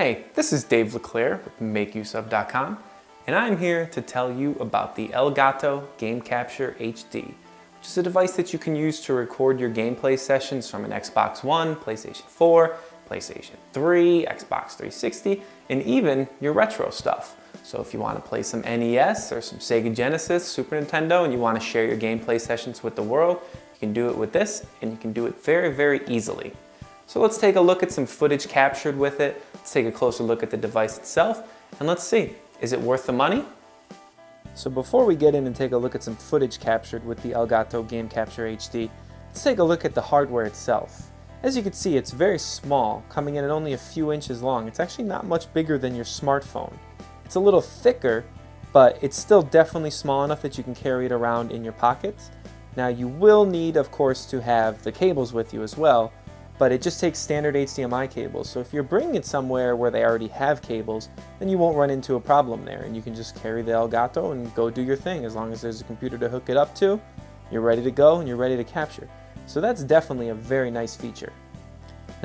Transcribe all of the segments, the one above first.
Hey, this is Dave LeClaire with MakeUseOf.com, and I'm here to tell you about the Elgato Game Capture HD, which is a device that you can use to record your gameplay sessions from an Xbox One, PlayStation 4, PlayStation 3, Xbox 360, and even your retro stuff. So if you want to play some NES or some Sega Genesis, Super Nintendo, and you want to share your gameplay sessions with the world, you can do it with this, and you can do it very, very easily. So let's take a look at some footage captured with it. Let's take a closer look at the device itself, and let's see, is it worth the money? So before we get in and take a look at some footage captured with the Elgato Game Capture HD, let's take a look at the hardware itself. As you can see, it's very small, coming in at only a few inches long. It's actually not much bigger than your smartphone. It's a little thicker, but it's still definitely small enough that you can carry it around in your pockets. Now you will need, of course, to have the cables with you as well, but it just takes standard HDMI cables. So if you're bringing it somewhere where they already have cables, then you won't run into a problem there, and you can just carry the Elgato and go do your thing. As long as there's a computer to hook it up to, you're ready to go and you're ready to capture. So that's definitely a very nice feature.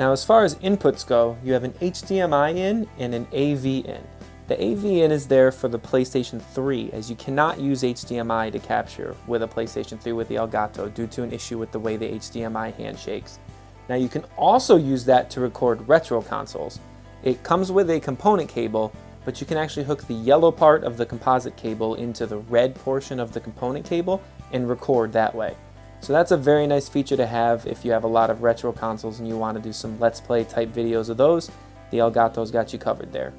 Now as far as inputs go, you have an HDMI in and an AV in. The AV in is there for the PlayStation 3, as you cannot use HDMI to capture with a PlayStation 3 with the Elgato due to an issue with the way the HDMI handshakes. Now you can also use that to record retro consoles. It comes with a component cable, but you can actually hook the yellow part of the composite cable into the red portion of the component cable and record that way. So that's a very nice feature to have if you have a lot of retro consoles and you want to do some Let's Play type videos of those. The Elgato's got you covered there.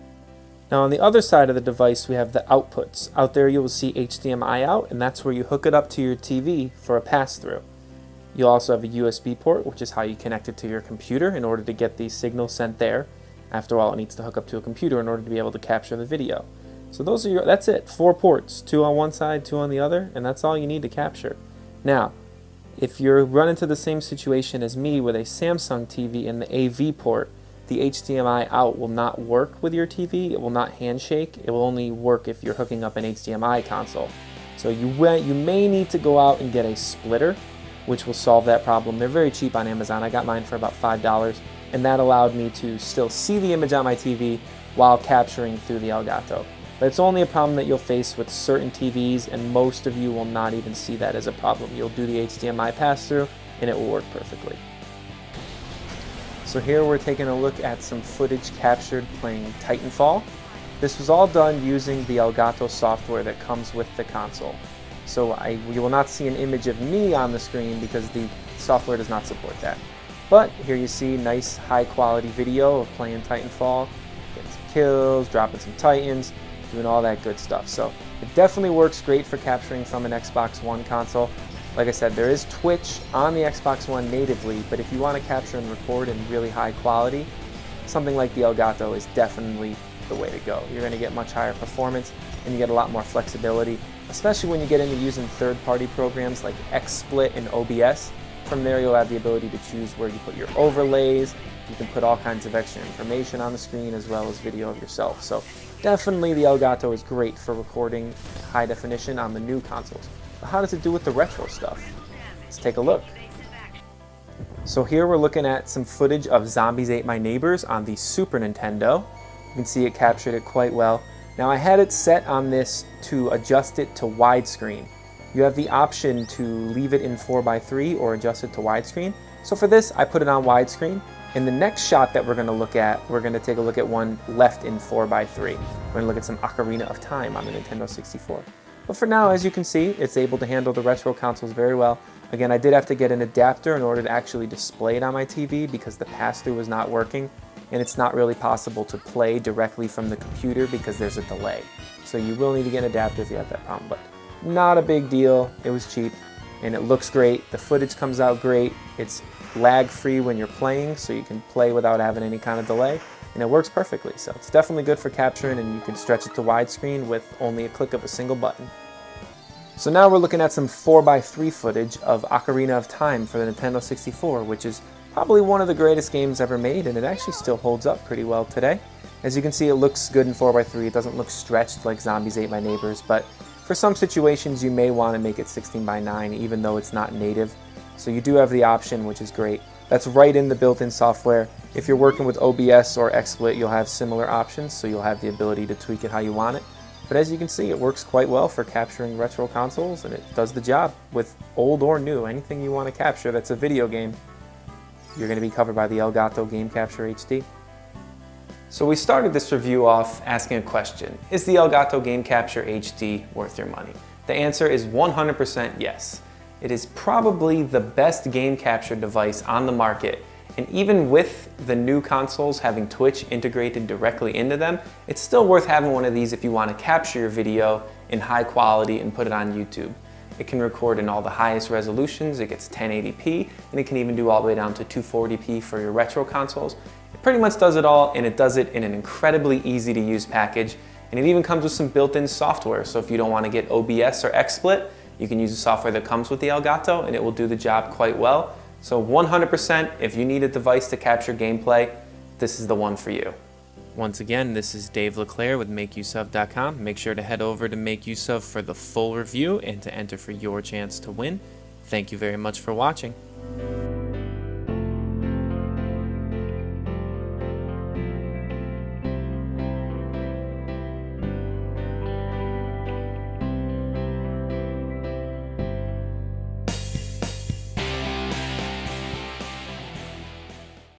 Now on the other side of the device we have the outputs. Out there you will see HDMI out, and that's where you hook it up to your TV for a pass-through. You'll also have a USB port, which is how you connect it to your computer in order to get the signal sent there. After all, it needs to hook up to a computer in order to be able to capture the video. So that's it, 4 ports, 2 on one side, 2 on the other, and that's all you need to capture. Now, if you're running into the same situation as me with a Samsung TV and the AV port, the HDMI out will not work with your TV. It will not handshake. It will only work if you're hooking up an HDMI console. So you may need to go out and get a splitter, which will solve that problem. They're very cheap on Amazon. I got mine for about $5, and that allowed me to still see the image on my TV while capturing through the Elgato. But it's only a problem that you'll face with certain TVs, and most of you will not even see that as a problem. You'll do the HDMI pass-through, and it will work perfectly. So here we're taking a look at some footage captured playing Titanfall. This was all done using the Elgato software that comes with the console. So you will not see an image of me on the screen because the software does not support that. But here you see nice high quality video of playing Titanfall, getting some kills, dropping some Titans, doing all that good stuff. So it definitely works great for capturing from an Xbox One console. Like I said, there is Twitch on the Xbox One natively, but if you want to capture and record in really high quality, something like the Elgato is definitely the way to go. You're going to get much higher performance and you get a lot more flexibility, especially when you get into using third-party programs like XSplit and OBS. From there you'll have the ability to choose where you put your overlays. You can put all kinds of extra information on the screen as well as video of yourself. So definitely the Elgato is great for recording high definition on the new consoles. But how does it do with the retro stuff? Let's take a look. So here we're looking at some footage of Zombies Ate My Neighbors on the Super Nintendo. You can see it captured it quite well. Now I had it set on this to adjust it to widescreen. You have the option to leave it in 4:3 or adjust it to widescreen. So for this, I put it on widescreen. In the next shot that we're going to look at, we're going to take a look at one left in 4:3. We're going to look at some Ocarina of Time on the Nintendo 64. But for now, as you can see, it's able to handle the retro consoles very well. Again, I did have to get an adapter in order to actually display it on my TV because the pass-through was not working. And it's not really possible to play directly from the computer because there's a delay. So you will need to get an adapter if you have that problem, but not a big deal. It was cheap and it looks great. The footage comes out great. It's lag-free when you're playing, so you can play without having any kind of delay, and it works perfectly. So it's definitely good for capturing, and you can stretch it to widescreen with only a click of a single button. So now we're looking at some 4:3 footage of Ocarina of Time for the Nintendo 64, which is probably one of the greatest games ever made, and it actually still holds up pretty well today. As you can see, it looks good in 4:3. It doesn't look stretched like Zombies Ate My Neighbors, but for some situations you may want to make it 16:9 even though it's not native. So you do have the option, which is great. That's right in the built-in software. If you're working with OBS or XSplit, you'll have similar options, so you'll have the ability to tweak it how you want it. But as you can see, it works quite well for capturing retro consoles, and it does the job with old or new. Anything you want to capture that's a video game, you're going to be covered by the Elgato Game Capture HD. So we started this review off asking a question. Is the Elgato Game Capture HD worth your money? The answer is 100% yes. It is probably the best game capture device on the market, and even with the new consoles having Twitch integrated directly into them, it's still worth having one of these if you want to capture your video in high quality and put it on YouTube. It can record in all the highest resolutions, it gets 1080p, and it can even do all the way down to 240p for your retro consoles. It pretty much does it all, and it does it in an incredibly easy to use package, and it even comes with some built-in software, so if you don't want to get OBS or XSplit, you can use the software that comes with the Elgato and it will do the job quite well. So 100%, if you need a device to capture gameplay, this is the one for you. Once again, this is Dave LeClaire with MakeUseOf.com. Make sure to head over to MakeUseOf for the full review and to enter for your chance to win. Thank you very much for watching.